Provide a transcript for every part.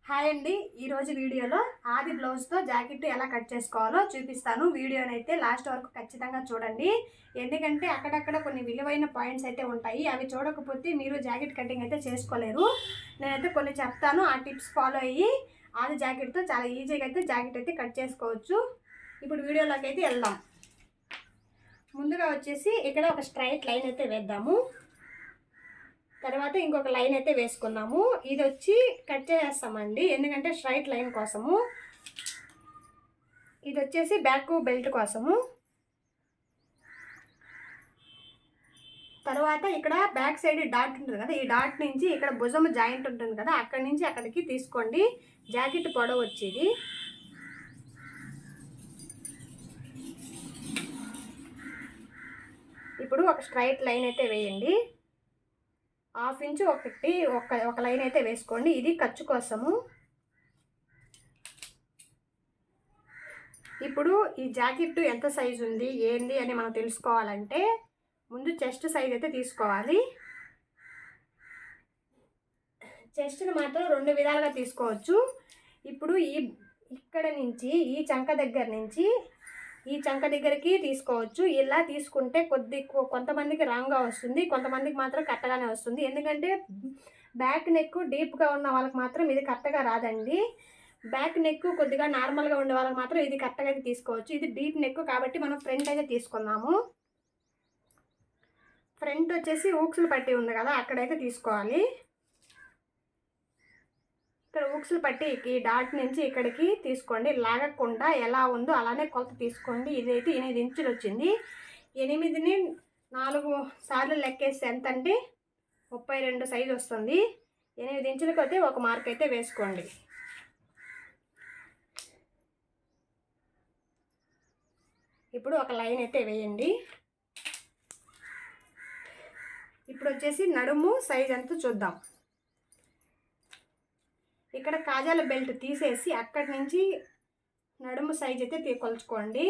Hi అండి. ఈరోజు వీడియోలో ఆది బ్లౌజ్తో జాకెట్ ఎలా కట్ చేసుకోవాలో చూపిస్తాను. వీడియోనైతే లాస్ట్ వరకు ఖచ్చితంగా చూడండి. ఎందుకంటే అక్కడక్కడ కొన్ని విలువైన పాయింట్స్ అయితే ఉంటాయి. అవి చూడకపోతే మీరు జాకెట్ కటింగ్ అయితే చేసుకోలేరు. నేనైతే కొన్ని చెప్తాను. ఆ టిప్స్ ఫాలో అయ్యి ఆది జాకెట్తో చాలా ఈజీగా అయితే జాకెట్ అయితే కట్ చేసుకోవచ్చు. ఇప్పుడు వీడియోలోకి అయితే వెళ్దాం. ముందుగా వచ్చేసి ఇక్కడ ఒక స్ట్రైట్ లైన్ అయితే వేద్దాము. తర్వాత ఇంకొక లైన్ అయితే వేసుకున్నాము. ఇది వచ్చి కట్ చేసేస్తామండి, ఎందుకంటే స్ట్రైట్ లైన్ కోసము. ఇది వచ్చేసి బ్యాక్ బెల్ట్ కోసము. తర్వాత ఇక్కడ బ్యాక్ సైడ్ డాట్ ఉంటుంది కదా, ఈ డాట్ నుంచి ఇక్కడ భుజం జాయింట్ ఉంటుంది కదా, అక్కడి నుంచి అక్కడికి తీసుకోండి. జాకెట్ పొడవు వచ్చేది. ఇప్పుడు ఒక స్ట్రైట్ లైన్ అయితే వేయండి. హాఫ్ ఇంచు ఒక లైన్ అయితే వేసుకోండి. ఇది ఖర్చు కోసము. ఇప్పుడు ఈ జాకెట్ ఎంత సైజు ఉంది ఏంది అని మనం తెలుసుకోవాలంటే ముందు చెస్ట్ సైజ్ అయితే తీసుకోవాలి. చెస్ట్ని మాత్రం 2 విధాలుగా తీసుకోవచ్చు. ఇప్పుడు ఇక్కడ నుంచి ఈ చంక దగ్గర నుంచి ఈ చంక దగ్గరికి తీసుకోవచ్చు. ఇలా తీసుకుంటే కొంతమందికి రాంగ్గా వస్తుంది, కొంతమందికి మాత్రం కరెక్ట్గానే వస్తుంది. ఎందుకంటే బ్యాక్ నెక్ డీప్గా ఉన్న వాళ్ళకి మాత్రం ఇది కరెక్ట్గా రాదండి. బ్యాక్ నెక్ కొద్దిగా నార్మల్గా ఉండే వాళ్ళకి మాత్రం ఇది కరెక్ట్గా అయితే తీసుకోవచ్చు. ఇది డీప్ నెక్ కాబట్టి మనం ఫ్రంట్ అయితే తీసుకున్నాము. ఫ్రంట్ వచ్చేసి ఊక్సులు పట్టి ఉంది కదా, అక్కడైతే తీసుకోవాలి. ఇక్కడ ఊక్సులు పట్టి ఈ డాట్ నుంచి ఇక్కడికి తీసుకోండి. లాగకుండా ఎలా ఉందో అలానే కొలత తీసుకోండి. ఇదైతే 8 ఇంచులు వచ్చింది. 8ని 4 సార్లు లెక్కేస్తే ఎంత అంటే 32 సైజు వస్తుంది. 8 ఇంచులకి అయితే ఒక మార్క్ అయితే వేసుకోండి. ఇప్పుడు ఒక లైన్ అయితే వేయండి. ఇప్పుడు వచ్చేసి నడుము సైజ్ ఎంత చూద్దాం. ఇక్కడ కాజాల బెల్ట్ తీసేసి అక్కడి నుంచి నడుము సైజ్ అయితే కొలుచుకోండి.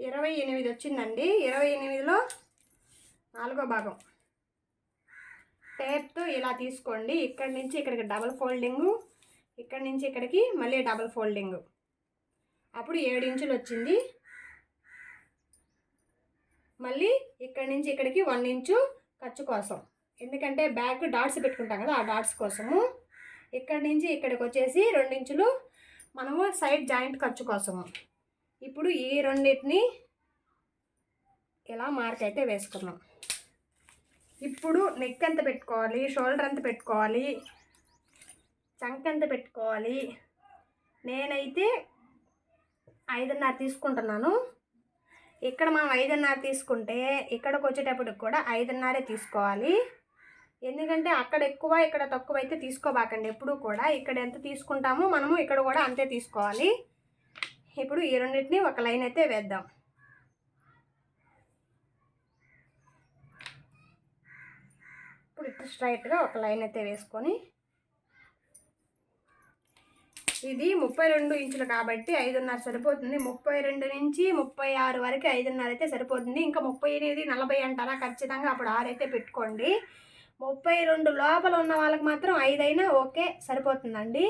28 వచ్చిందండి. 28లో 4వ భాగం టేప్తో ఇలా తీసుకోండి. ఇక్కడి నుంచి ఇక్కడికి డబల్ ఫోల్డింగు, ఇక్కడి నుంచి ఇక్కడికి మళ్ళీ డబల్ ఫోల్డింగు. అప్పుడు 7 ఇంచులు వచ్చింది. మళ్ళీ ఇక్కడి నుంచి ఇక్కడికి 1 ఇంచు ఖర్చు కోసం, ఎందుకంటే బ్యాక్ డాట్స్ పెట్టుకుంటాం కదా, ఆ డాట్స్ కోసము. ఇక్కడి నుంచి ఇక్కడికి వచ్చేసి 2 ఇంచులు మనము సైడ్ జాయింట్ ఖర్చు కోసము. ఇప్పుడు ఈ రెండింటిని ఇలా మార్క్ అయితే వేసుకున్నాం. ఇప్పుడు నెక్ ఎంత పెట్టుకోవాలి, షోల్డర్ ఎంత పెట్టుకోవాలి, చంక ఎంత పెట్టుకోవాలి. నేనైతే 5.5 తీసుకుంటున్నాను. ఇక్కడ మనం 5.5 తీసుకుంటే ఇక్కడికి వచ్చేటప్పటికి కూడా 5.5 తీసుకోవాలి. ఎందుకంటే అక్కడ ఎక్కువ ఇక్కడ తక్కువ అయితే తీసుకోబాకండి. ఎప్పుడు కూడా ఇక్కడ ఎంత తీసుకుంటామో మనము ఇక్కడ కూడా అంతే తీసుకోవాలి. ఇప్పుడు ఈ రెండింటిని ఒక లైన్ అయితే వేద్దాం. ఇప్పుడు ఇట్లా స్ట్రైట్గా ఒక లైన్ అయితే వేసుకొని, ఇది 32 ఇంచులు కాబట్టి 5.5 సరిపోతుంది. 32 నుంచి 36 వరకు 5.5 అయితే సరిపోతుంది. ఇంకా 38, 40 అంటారా, ఖచ్చితంగా అప్పుడు 6 అయితే పెట్టుకోండి. 32 లోపల ఉన్న వాళ్ళకి మాత్రం 5 అయినా ఓకే, సరిపోతుందండి.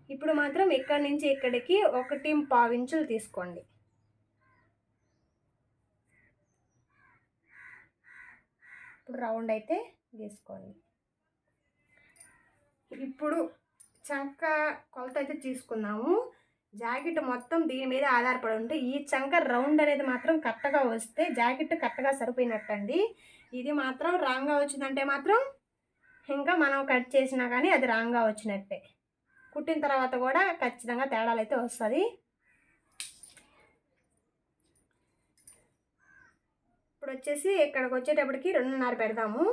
ఇప్పుడు మాత్రం ఇక్కడి నుంచి ఇక్కడికి 1.25 ఇంచులు తీసుకోండి. ఇప్పుడు రౌండ్ అయితే గీసుకోండి. ఇప్పుడు చంక కొలత అయితే తీసుకున్నాము. జాకెట్ మొత్తం దీని మీద ఆధారపడి ఉంటే ఈ చంక రౌండ్ అనేది మాత్రం కరెక్ట్గా వస్తే జాకెట్ కరెక్ట్గా సరిపోయినట్టండి. ఇది మాత్రం రాంగ్గా వచ్చిందంటే మాత్రం ఇంకా మనం కట్ చేసినా కానీ అది రాంగ్గా వచ్చినట్టే. కుట్టిన తర్వాత కూడా ఖచ్చితంగా తేడాలు అయితే వస్తుంది. ఇప్పుడు వచ్చేసి ఇక్కడికి వచ్చేటప్పటికి 2.5 పెడదాము.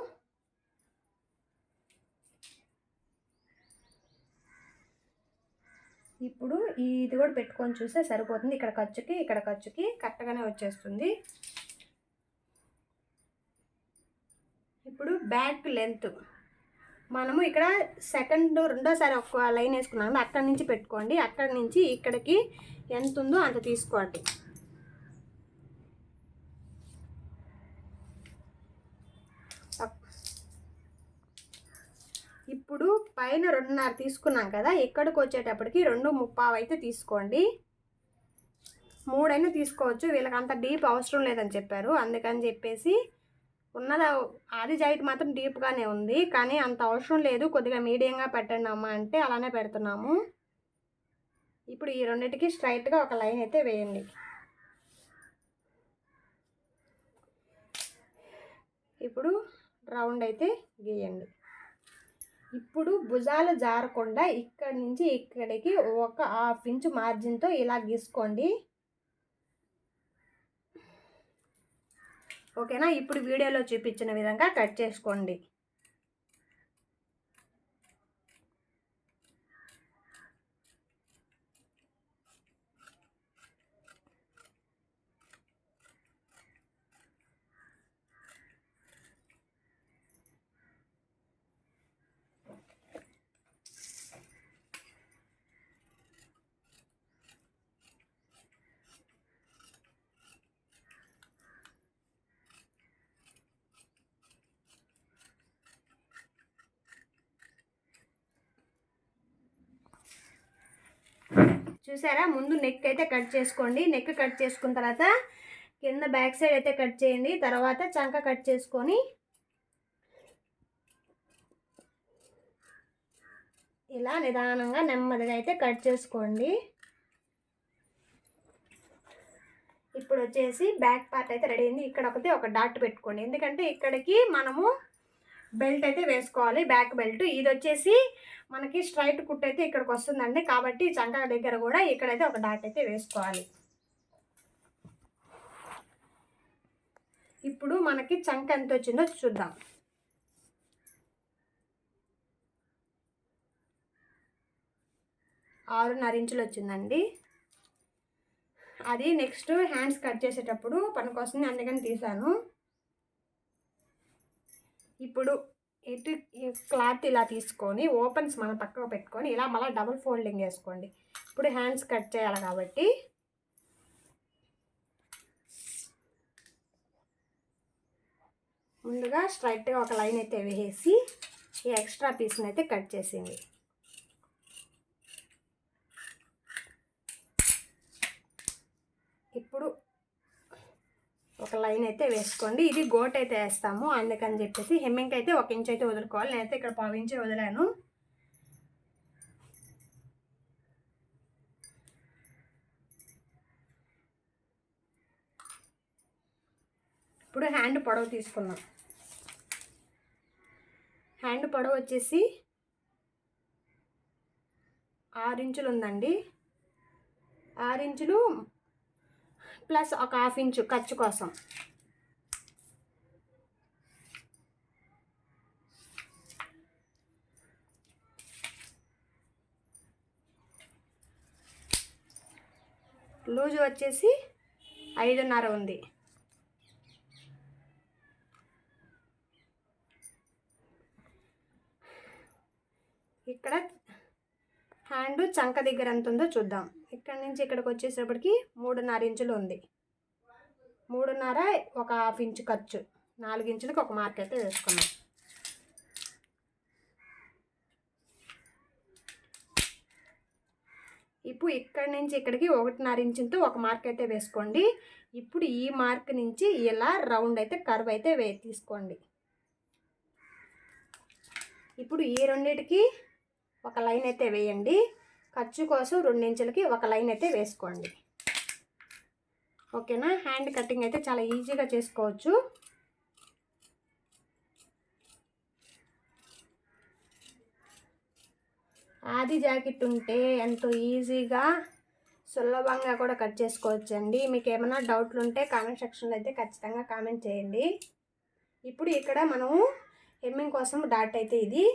ఇప్పుడు ఇది కూడా పెట్టుకొని చూస్తే సరిపోతుంది. ఇక్కడ ఖర్చుకి కరెక్ట్గానే వచ్చేస్తుంది. ఇప్పుడు బ్యాక్ లెంత్ మనము ఇక్కడ రెండోసారి ఒక లైన్ వేసుకున్నాము, అక్కడి నుంచి పెట్టుకోండి. అక్కడి నుంచి ఇక్కడికి ఎంత ఉందో అంత తీసుకోండి. ఇప్పుడు పైన 2.5 తీసుకున్నాం కదా, ఇక్కడికి వచ్చేటప్పటికి 2.35 అయితే తీసుకోండి. 3 అయినా తీసుకోవచ్చు, వీళ్ళకి అంత డీప్ అవసరం లేదని చెప్పారు. అందుకని చెప్పేసి ఉన్నది ఆది జాకెట్ మాత్రం డీప్గానే ఉంది, కానీ అంత అవసరం లేదు, కొద్దిగా మీడియంగా పెట్టండి అమ్మ అంటే అలానే పెడుతున్నాము. ఇప్పుడు ఈ రెండింటికి స్ట్రైట్గా ఒక లైన్ అయితే వేయండి. ఇప్పుడు రౌండ్ అయితే గీయండి. ఇప్పుడు భుజాలు జారకుండా ఇక్కడి నుంచి ఇక్కడికి ఒక 1/2 ఇంచ్ మార్జిన్తో ఇలా గీసుకోండి. ఓకేనా? ఇప్పుడు వీడియోలో చూపించిన విధంగా కట్ చేసుకోండి. చూసారా? ముందు నెక్ అయితే కట్ చేసుకోండి. నెక్ కట్ చేసుకున్న తర్వాత కింద బ్యాక్ సైడ్ అయితే కట్ చేయండి. తర్వాత చంక కట్ చేసుకొని ఇలా నిదానంగా నెమ్మదిగా అయితే కట్ చేసుకోండి. ఇప్పుడు వచ్చేసి బ్యాక్ పార్ట్ అయితే రెడీ అయింది. ఇక్కడ ఒక డాట్ పెట్టుకోండి, ఎందుకంటే ఇక్కడికి మనము బెల్ట్ అయితే వేసుకోవాలి, బ్యాక్ బెల్ట్. ఇది వచ్చేసి మనకి స్ట్రైట్ కుట్ అయితే ఇక్కడికి వస్తుందండి, కాబట్టి చంక దగ్గర కూడా ఇక్కడైతే ఒక డాట్ అయితే వేసుకోవాలి. ఇప్పుడు మనకి చంక ఎంత వచ్చిందో చూద్దాం. 6.5 ఇంచులు వచ్చిందండి. అది నెక్స్ట్ హ్యాండ్స్ కట్ చేసేటప్పుడు పనికొస్తుంది, అందుకని తీసాను. ఇప్పుడు ఇటు క్లాత్ ఇలా తీసుకొని ఓపెన్స్ మనం పక్కకు పెట్టుకొని ఇలా మళ్ళీ డబుల్ ఫోల్డింగ్ వేసుకోండి. ఇప్పుడు హ్యాండ్స్ కట్ చేయాలి కాబట్టి ముందుగా స్ట్రైట్గా ఒక లైన్ అయితే వేసి ఈ ఎక్స్ట్రా పీస్ని అయితే కట్ చేసింది. ఇప్పుడు ఒక లైన్ అయితే వేసుకోండి. ఇది గోట్ అయితే వేస్తాము, అందుకని చెప్పేసి హెమ్మింగ్ అయితే 1 ఇంచ్ అయితే వదులుకోవాలి. నేనైతే ఇక్కడ 1/2 ఇంచ్ వదిలాను. ఇప్పుడు హ్యాండ్ పొడవు తీసుకున్నాం. హ్యాండ్ పొడవు వచ్చేసి 6 ఇంచులు ఉందండి. 6 ఇంచులు ప్లస్ ఒక 1/2 ఇంచు ఖర్చు కోసం. లూజు వచ్చేసి 5.5 ఉంది. ఇక్కడ హ్యాండ్ చంక దగ్గర ఎంత ఉందో చూద్దాం. ఇక్కడ నుంచి ఇక్కడికి వచ్చేసేపటికి 3.5 ఇంచులు ఉంది. 3.5 ఒక 1/2 ఇంచు ఖర్చు, 4 ఇంచులకి ఒక మార్క్ అయితే వేసుకున్నాం. ఇప్పుడు ఇక్కడ నుంచి ఇక్కడికి 1.5 ఇంచుతో ఒక మార్క్ అయితే వేసుకోండి. ఇప్పుడు ఈ మార్క్ నుంచి ఇలా రౌండ్ అయితే కర్వ్ అయితే తీసుకోండి. ఇప్పుడు ఈ రెండింటికి ఒక లైన్ అయితే వేయండి. ఖర్చు కోసం 2 ఇంచులకి ఒక లైన్ అయితే వేసుకోండి. ఓకేనా? హ్యాండ్ కటింగ్ అయితే చాలా ఈజీగా చేసుకోవచ్చు. ఆది జాకెట్ ఉంటే ఎంతో ఈజీగా సులభంగా కూడా కట్ చేసుకోవచ్చు అండి. మీకు ఏమైనా డౌట్లు ఉంటే కామెంట్ సెక్షన్లో అయితే ఖచ్చితంగా కామెంట్ చేయండి. ఇప్పుడు ఇక్కడ మనము హెమ్మింగ్ కోసం డాట్ అయితే ఇది,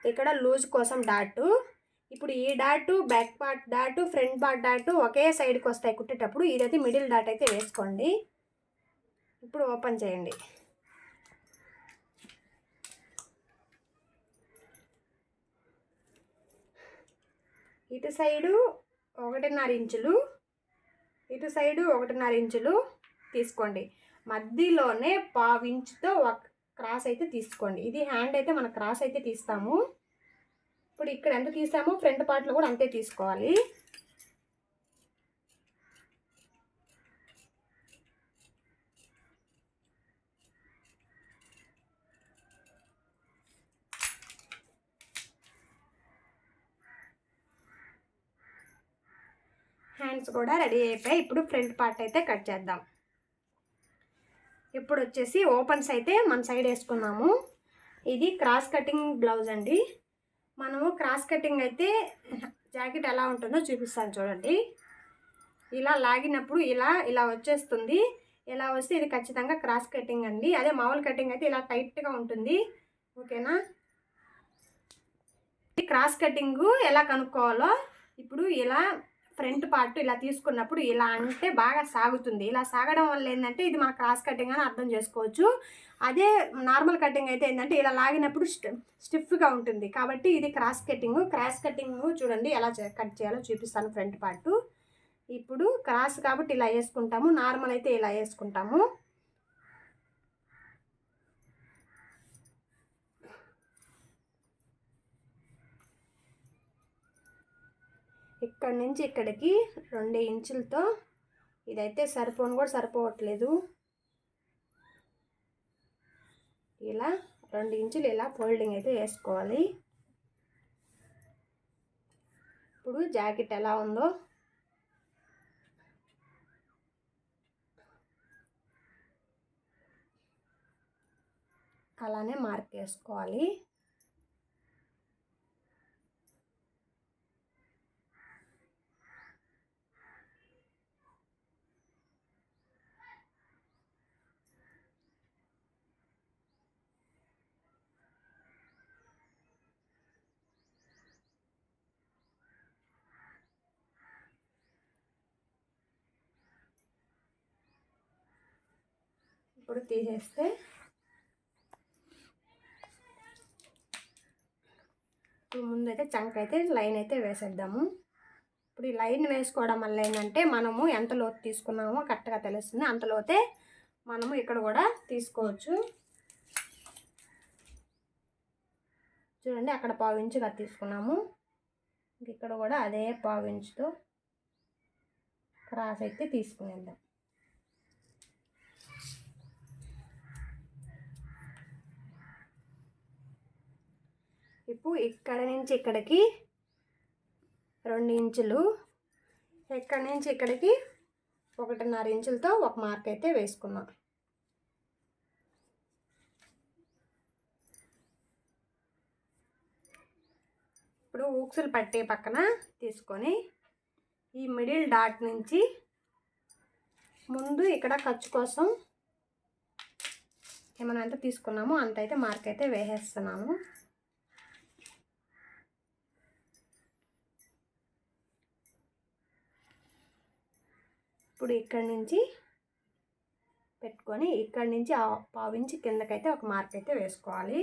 ఇక్కడ లూజ్ కోసం డాటు. ఇప్పుడు ఈ dot back part dot front part dot ఒకే సైడ్కి వస్తాయి కుట్టేటప్పుడు. ఇదైతే మిడిల్ డాట్ అయితే వేసుకోండి. ఇప్పుడు ఓపెన్ చేయండి. ఇటు సైడు 1.5 ఇంచులు, ఇటు సైడు 1.5 ఇంచులు తీసుకోండి. మధ్యలోనే 1/2 ఇంచుతో ఒక క్రాస్ అయితే తీసుకోండి. ఇది హ్యాండ్ అయితే మనం క్రాస్ అయితే తీస్తాము. ఇప్పుడు ఇక్కడ ఎంత తీసామో ఫ్రంట్ పార్ట్లో కూడా అంతే తీసుకోవాలి. హ్యాండ్స్ కూడా రెడీ అయిపోయాయి. ఇప్పుడు ఫ్రంట్ పార్ట్ అయితే కట్ చేద్దాం. ఇప్పుడు వచ్చేసి ఓపెన్స్ అయితే మన సైడ్ వేసుకున్నాము. ఇది క్రాస్ కటింగ్ బ్లౌజ్ అండి. మనము క్రాస్ కటింగ్ అయితే జాకెట్ ఎలా ఉంటుందో చూపిస్తాను చూడండి. ఇలా లాగినప్పుడు ఇలా వచ్చేస్తుంది. ఇలా వస్తే ఇది ఖచ్చితంగా క్రాస్ కటింగ్ అండి. అదే మామూలు కటింగ్ అయితే ఇలా టైట్గా ఉంటుంది. ఓకేనా? క్రాస్ కటింగ్ ఎలా కనుక్కోవాలో ఇప్పుడు ఇలా ఫ్రంట్ పార్ట్ ఇలా తీసుకున్నప్పుడు ఇలా అంటే బాగా సాగుతుంది. ఇలా సాగడం వల్ల ఏంటంటే ఇది మన క్రాస్ కటింగ్ అని అర్థం చేసుకోవచ్చు. అదే నార్మల్ కటింగ్ అయితే ఏంటంటే ఇలా లాగినప్పుడు స్టిఫ్గా ఉంటుంది. కాబట్టి ఇది క్రాస్ కటింగ్ చూడండి ఎలా కట్ చేయాలో చూపిస్తాను. ఫ్రంట్ పార్ట్ ఇప్పుడు క్రాస్ కాబట్టి ఇలా వేసుకుంటాము, నార్మల్ అయితే ఇలా వేసుకుంటాము. ఇక్కడ నుంచి ఇక్కడికి 2 ఇంచులతో ఇదైతే సరిపోవట్లేదు. ఇలా 2 ఇంచులు ఇలా ఫోల్డింగ్ అయితే వేసుకోవాలి. ఇప్పుడు జాకెట్ ఎలా ఉందో అలానే మార్క్ వేసుకోవాలి. ఇప్పుడు తీసేస్తే ముందైతే చంక అయితే లైన్ అయితే వేసేద్దాము. ఇప్పుడు ఈ లైన్ వేసుకోవడం వల్ల ఏంటంటే మనము ఎంత లోతు తీసుకున్నామో కరెక్ట్గా తెలుస్తుంది. అంత లోతే మనము ఇక్కడ కూడా తీసుకోవచ్చు. చూడండి, అక్కడ 1/4 ఇంచుగా తీసుకున్నాము. ఇక్కడ కూడా అదే 1/4 ఇంచుతో క్రాస్ అయితే తీసుకునేద్దాం. ఇప్పుడు ఇక్కడ నుంచి ఇక్కడికి 2 ఇంచులు, ఇక్కడ నుంచి ఇక్కడికి 1.5 ఇంచులతో ఒక మార్క్ అయితే వేసుకున్నాం. ఇప్పుడు ఊక్సులు పట్టే పక్కన తీసుకొని ఈ మిడిల్ డాట్ నుంచి ముందు ఇక్కడ ఖర్చు కోసం ఏమైనా ఎంత తీసుకున్నామో అంత అయితే మార్క్ అయితే వేసేస్తున్నాము. ఇప్పుడు ఇక్కడి నుంచి పెట్టుకొని ఇక్కడి నుంచి 1/4 ఇంచు కిందకైతే ఒక మార్క్ అయితే వేసుకోవాలి.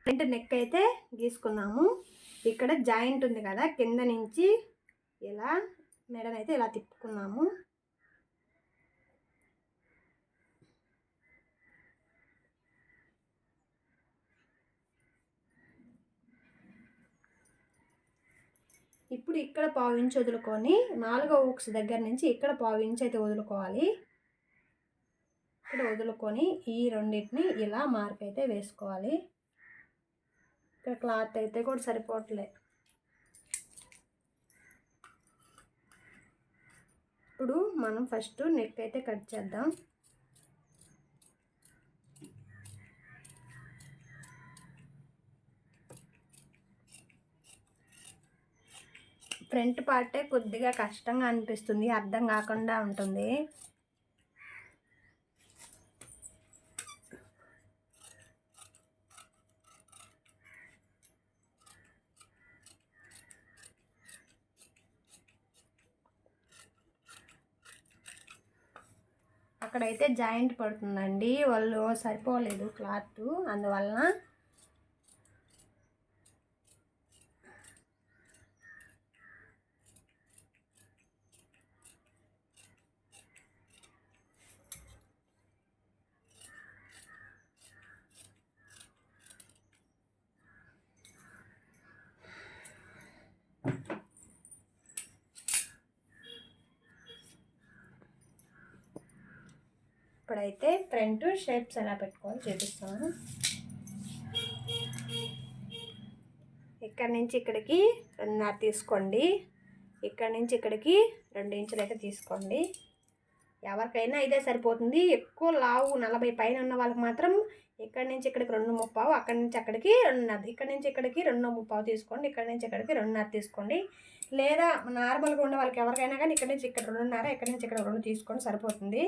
ఫ్రంట్ నెక్ అయితే గీసుకున్నాము. ఇక్కడ జాయింట్ ఉంది కదా, కింద నుంచి ఇలా మెడనైతే ఇలా తిప్పుకున్నాము. ఇప్పుడు ఇక్కడ 1/4 ఇంచు వదులుకొని 4వ ఊక్స్ దగ్గర నుంచి ఇక్కడ 1/4 ఇంచు అయితే వదులుకోవాలి. ఇక్కడ వదులుకొని ఈ రెండింటిని ఇలా మార్క్ అయితే వేసుకోవాలి. ఇక్కడ క్లాత్ అయితే కూడా సరిపోవట్లే. ఇప్పుడు మనం ఫస్ట్ నెక్ అయితే కట్ చేద్దాం. ఫ్రంట్ పార్టే కొద్దిగా కష్టంగా అనిపిస్తుంది, అర్థం కాకుండా ఉంటుంది. అక్కడైతే జాయింట్ పడుతుందండి, వాళ్ళు సరిపోలేదు క్లాత్, అందువలన ఇప్పుడైతే ఫ్రంట్ షేప్స్ ఎలా పెట్టుకోవాలో చూపిస్తాను. ఇక్కడ నుంచి ఇక్కడికి 2.5 తీసుకోండి. ఇక్కడ నుంచి ఇక్కడికి 2 ఇంచులు అయితే తీసుకోండి. ఎవరికైనా ఇదే సరిపోతుంది. ఎక్కువ లావు 40 పైన ఉన్న వాళ్ళకి మాత్రం ఇక్కడ నుంచి ఇక్కడికి 2.35, అక్కడి నుంచి అక్కడికి 2.5, ఇక్కడ నుంచి ఇక్కడికి 2.35 తీసుకోండి. ఇక్కడ నుంచి ఇక్కడికి 2.5 తీసుకోండి. లేదా నార్మల్గా ఉండే వాళ్ళకి ఎవరికైనా కానీ ఇక్కడ నుంచి ఇక్కడ 2.5, ఇక్కడ నుంచి ఇక్కడ 2 తీసుకోండి, సరిపోతుంది.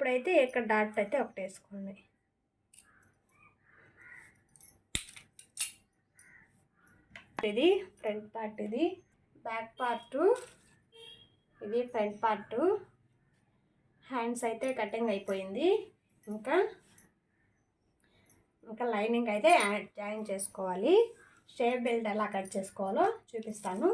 ఇప్పుడైతే ఇక్కడ డాట్ అయితే ఒకటి వేసుకోండి. ఇది ఫ్రంట్ పార్ట్, ఇది బ్యాక్ పార్ట్, ఇది ఫ్రంట్ పార్ట్. హ్యాండ్స్ అయితే కటింగ్ అయిపోయింది. ఇంకా లైనింగ్ అయితే జాయిన్ చేసుకోవాలి. షేప్ బెల్ట్ ఎలా కట్ చేసుకోవాలో చూపిస్తాను.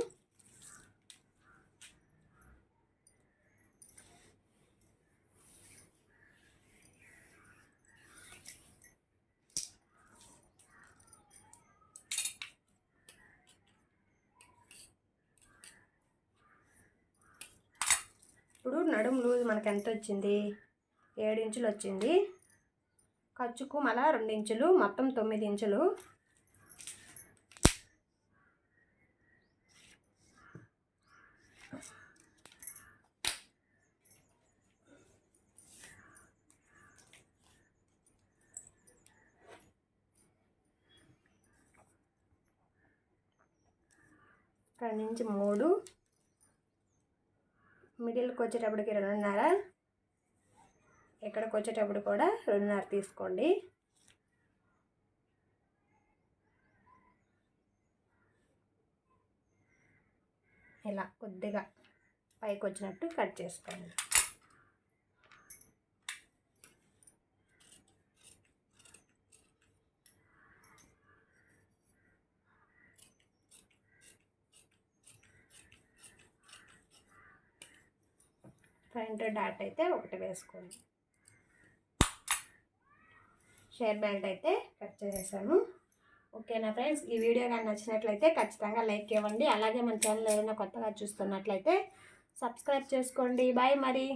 ఇప్పుడు నడుము లూజ్ మనకు ఎంత వచ్చింది? 7 ఇంచులు వచ్చింది. ఖర్చుకు మళ్ళా 2 ఇంచులు, మొత్తం 9 ఇంచులు. ఇక్కడ నుంచి 3, మిడిల్కి వచ్చేటప్పటికి 2.5, ఇక్కడికి వచ్చేటప్పుడు కూడా 2.5 తీసుకోండి. ఇలా కొద్దిగా పైకి వచ్చినట్టు కట్ చేసుకోండి. ఫ్రంట్ డాట్ అయితే ఒకటి వేసుకోండి. షేప్ బెల్ట్ అయితే కట్ చేసేసాను. ఓకేనా ఫ్రెండ్స్, ఈ వీడియో కానీ నచ్చినట్లయితే ఖచ్చితంగా లైక్ ఇవ్వండి. అలాగే మన ఛానల్ ఎవరైనా కొత్తగా చూస్తున్నట్లయితే సబ్స్క్రైబ్ చేసుకోండి. బాయ్ మరి.